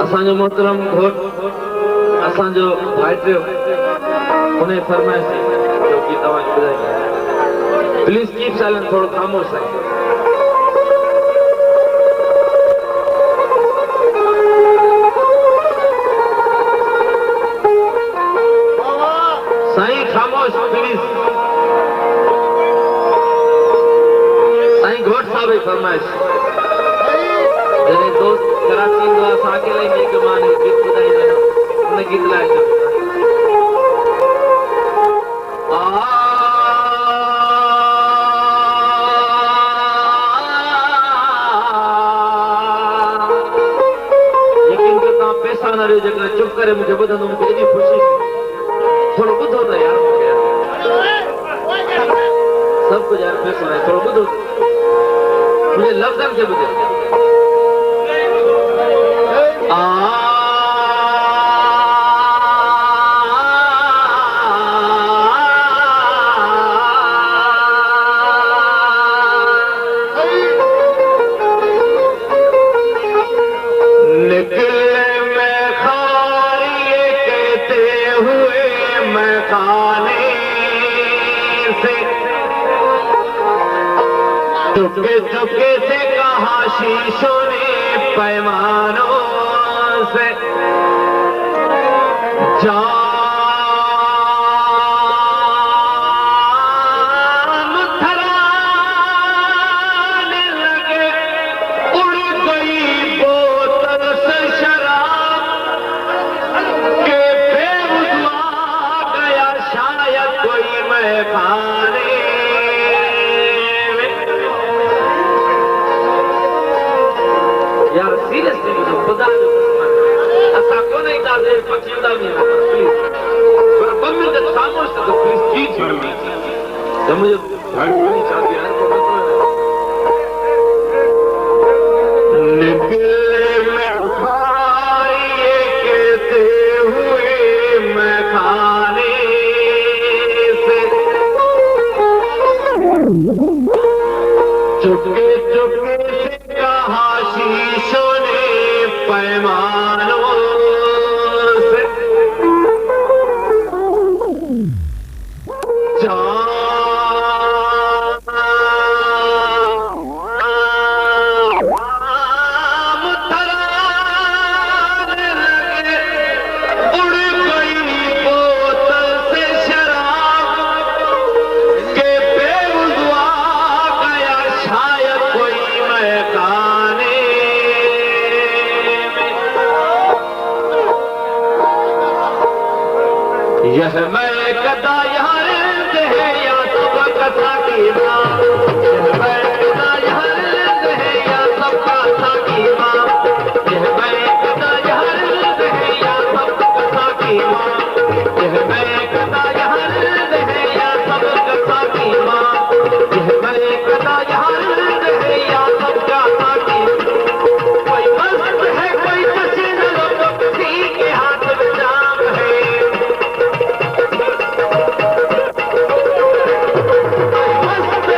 असांजो मोहतरम घोट असांजो भाइटियो उन्हें फरमाइश जो कि तव्हां खे ॿुधाईंदा। प्लीज कीप साइलेंट, थोड़ो ख़ामोश है। साईं ख़ामोश प्लीज। साईं घोट साहब जी फरमाइश। जॾहिं दोस्त कराची ईंदो आहे असां अकेला ई मेज़बान गीत ॿुधाईंदा आहियूं, उन गीत लाइ यकीन कयो तव्हां पैसा न ॾियो, जेकॾहिं चुप करे मूंखे ॿुधंदो मूंखे एॾी ख़ुशी थी। थोरो ॿुधो त यार मूंखे, सभु कुझु यार पैसो आहे, थोरो ॿुधो मुंहिंजे लफ़्ज़नि खे ॿुधो। चुपके चुपके से कहा शीशों ने पैमानों से जान थराने लगे, उड़ गई बोतल से शराब के बेवजह गया शायद कोई महफाने। यार सीरियसली मुझे खुदा जो असां कोन ईंदासीं पचींदा बि न प्लीज, पर ॿ मिंट ख़ामोश तो प्लीज चीज करनी त मुझे घणी चाहती है निकले में खाए कहते हुए मैं खाने से चुपके चुपके से कहा शीशों ने पैमानों से यह मैं कदा यार है या सब कथा की माँ, यह मैं कदा यार है या सब कथा की माँ, यह मैं कदा यार है या सब कथा की माँ, यह मैं कदा यार है या सब कथा की माँ, यह मैं कदा यार है या सब कथा की। कोई मस्त है कोई सचिन किसी के हाथ में जाम है, मस्त